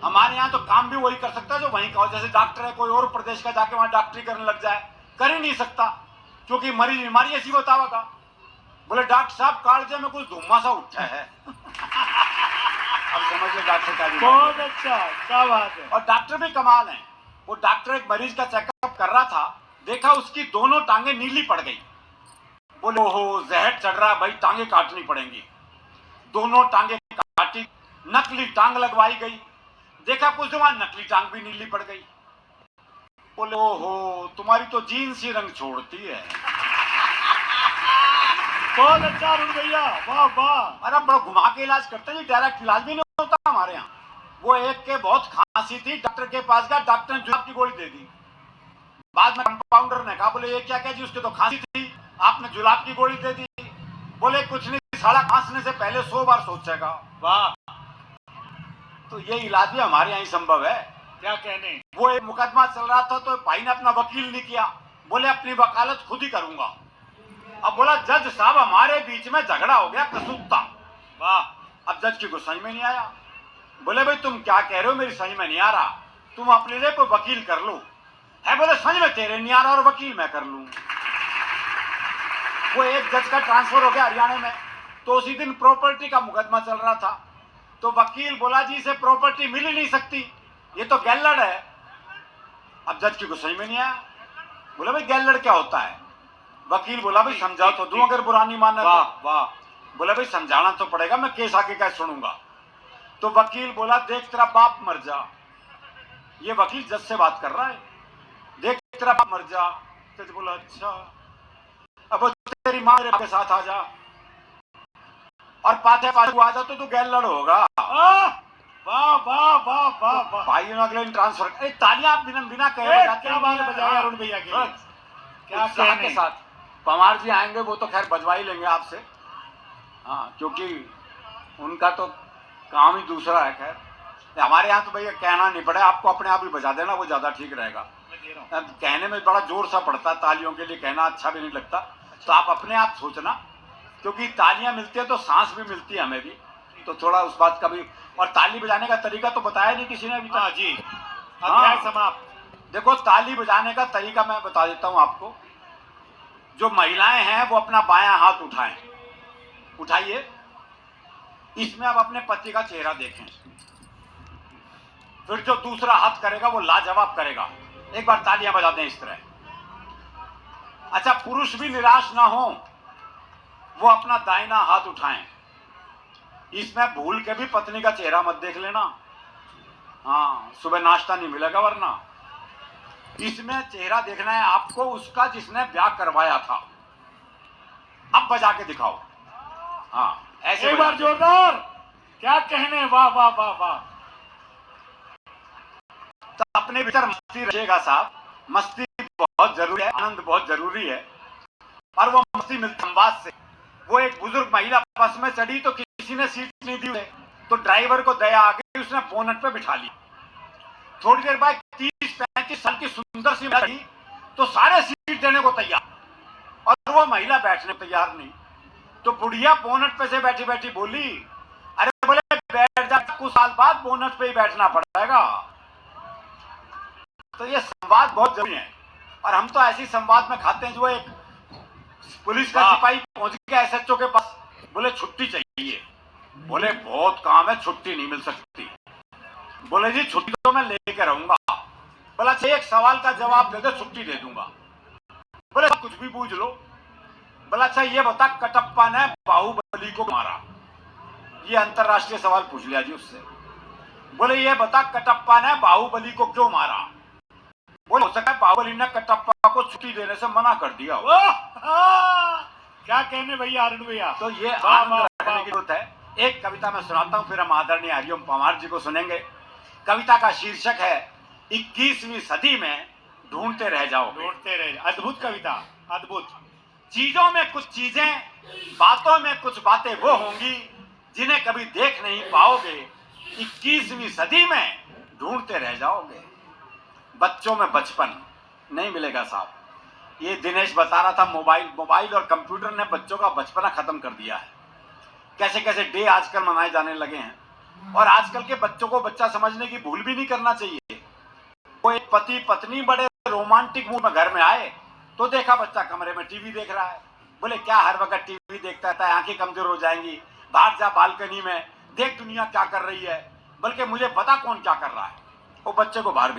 हमारे यहाँ तो काम भी वही कर सकता है जो वहीं का हो। जैसे डॉक्टर है कोई और प्रदेश का जाके वहां डॉक्टरी करने लग जाए, कर ही नहीं सकता क्योंकि मरीज बीमारी ऐसी बतावा। बोले डॉक्टर साहब कालजे में कुछ धुम्मा सा उठा है। अब समझ लो डॉक्टर का बहुत अच्छा, क्या बात है। और डॉक्टर भी कमाल है। वो डॉक्टर एक मरीज का चेकअप कर रहा था, देखा उसकी दोनों टांगे नीली पड़ गई। बोले ओहो जहर चढ़ रहा भाई, टांगे काटनी पड़ेंगी। दोनों टांगे काटी, नकली टांग लगवाई गई। देखा कुछ दिन बाद नकली टांग भी नीली पड़ गई। बोले ओहो तुम्हारी तो जीन्स ही रंग छोड़ती है। बहुत अच्छा अरुण भैया, वाह वाह। अरे बड़ा घुमा के इलाज करते हैं जी, डायरेक्ट इलाज भी नहीं होता हमारे यहाँ। वो एक के बहुत खांसी थी, डॉक्टर के पास गया, डॉक्टर ने जुलाब की गोली दे दी। बाद में कंपाउंडर ने कहा बोले ये क्या क्या जी, उसके तो खांसी थी, आपने जुलाब की गोली दे दी। बोले कुछ नहीं, साला खांसने से पहले 100 बार सोचेगा। वाह। तो ये इलाज भी हमारे यहाँ ही संभव है। क्या कहने। वो एक मुकदमा चल रहा था तो भाई ने अपना वकील नहीं किया, बोले अपनी वकालत खुद ही करूंगा। अब बोला जज साहब हमारे बीच में झगड़ा हो गया प्रसूता। वाह। अब जज की को समझ में नहीं आया। बोले भाई तुम क्या कह रहे हो, मेरी समझ में नहीं आ रहा, तुम अपने लिए कोई वकील कर लो। है बोले समझ में तेरे नहीं आ रहा और वकील मैं कर लूं। वो एक जज का ट्रांसफर हो गया हरियाणा में, तो उसी दिन प्रॉपर्टी का मुकदमा चल रहा था। तो वकील बोला जी इसे प्रॉपर्टी मिल ही नहीं सकती, ये तो गैलड़ है। अब जज की को समझ में नहीं आया। बोले भाई गैलड़ क्या होता है। वकील बोला भाई समझाओ तो दूं अगर बुरा नहीं मानना। वाह वाह। बोला भाई समझाना तो पड़ेगा, मैं केस आगे क्या सुनूंगा। तो वकील बोला देख तेरा बाप मर जा। ये वकील जज से बात कर रहा है, देख तेरा बाप मर जा। जज बोला अच्छा, अब तेरी मां मेरे के साथ आ जा और पाथे पाछू आ जा तो तू गैलड़ होगा। वाह वाह वाह वाह वाह। भाई ने अगले ट्रांसफर, अरे तालियां बिना बिना कहे बजाते क्या बात बजाया अरुण भैया के लिए। क्या के साथ पवार जी आएंगे वो तो खैर बजवा ही लेंगे आपसे, हाँ, क्योंकि उनका तो काम ही दूसरा है। खैर हमारे यहाँ तो भैया कहना नहीं पड़े, आपको अपने आप ही बजा देना, वो ज्यादा ठीक रहेगा। कहने में बड़ा जोर सा पड़ता है, तालियों के लिए कहना अच्छा भी नहीं लगता। तो आप अपने आप सोचना, क्योंकि तालियां मिलती है तो सांस भी मिलती है हमें भी, तो थोड़ा उस बात का भी। और ताली बजाने का तरीका तो बताया नहीं किसी ने अभी तक। जी अध्याय समाप्त। देखो ताली बजाने का तरीका मैं बता देता हूं आपको। जो महिलाएं हैं वो अपना बायां हाथ उठाएं, उठाइए। इसमें आप अपने पति का चेहरा देखें। फिर जो दूसरा हाथ करेगा वो लाजवाब करेगा। एक बार तालियां बजा दें इस तरह। अच्छा पुरुष भी निराश ना हो, वो अपना दाहिना हाथ उठाएं। इसमें भूल के भी पत्नी का चेहरा मत देख लेना, हाँ सुबह नाश्ता नहीं मिलेगा वरना। इसमें चेहरा देखना है आपको उसका जिसने ब्याह करवाया था। अब बजा के दिखाओ, हाँ ऐसे एक बार जोरदार। क्या कहने, वाह वाह वाह वाह। तो अपने भीतर मस्ती रखिएगा साहब, मस्ती बहुत जरूरी है, आनंद बहुत जरूरी है। और वो मस्ती मिलती संवाद से। वो एक बुजुर्ग महिला बस में चढ़ी तो किसी ने सीट नहीं दी, तो ड्राइवर को दया आ गई, उसने बोनट पे बिठा ली। थोड़ी देर बाद 30-35 साल की सुंदर सी महिला, तो सारे सीट देने को तैयार और वो महिला बैठने तैयार नहीं। तो बुढ़िया बोनट पे से बैठी बैठी बोली, अरे बोले बैठ जा, कुछ साल बाद बोनट पे ही बैठना पड़ेगा। तो ये संवाद बहुत जरूरी है। और हम तो ऐसी संवाद में खाते हैं जो एक पुलिस का सिपाही पहुंच गया एसएचओ के पास, बोले छुट्टी चाहिए। बोले बहुत काम है, छुट्टी नहीं मिल सकती। बोले जी छुट्टी तो मैं लेकर रहूंगा। बोला अच्छा एक सवाल का जवाब दे दो, छुट्टी दे दूंगा। बोले कुछ भी पूछ लो। बोला अच्छा ये बता कटप्पा ने बाहुबली को मारा। ये अंतरराष्ट्रीय सवाल पूछ लिया जी उससे। बोले ये बता कटप्पा ने बाहुबली को क्यों मारा। बोले हो सकता है बाहुबली ने कटप्पा को छुट्टी देने से मना कर दिया। क्या कहने भैया अरुण भैया। तो ये आनंद रखने की जरूरत है। एक कविता मैं सुनाता हूं, फिर हम आदरणीय हरिओम पवार जी को सुनेंगे। कविता का शीर्षक है 21वीं सदी में ढूंढते रह जाओ। ढूंढते रह, अद्भुत कविता, अद्भुत। चीजों में कुछ चीजें, बातों में कुछ बातें वो होंगी जिन्हें कभी देख नहीं पाओगे। 21वीं सदी में ढूंढते रह जाओगे। बच्चों में बचपन नहीं मिलेगा साहब। ये दिनेश बता रहा था, मोबाइल और कंप्यूटर ने बच्चों का बचपना खत्म कर दिया है। कैसे कैसे डे आजकल मनाए जाने लगे हैं। और आजकल के बच्चों को बच्चा समझने की भूल भी नहीं करना चाहिए। वो एक पति पत्नी बड़े रोमांटिक मूड में घर में आए तो देखा बच्चा कमरे में टीवी देख रहा है। बोले क्या हर वक्त टीवी देखता रहता है, आंखें कमजोर हो जाएंगी, बाहर जा बालकनी में देख दुनिया क्या कर रही है। बल्कि मुझे पता कौन क्या कर रहा है। वो बच्चे को बाहर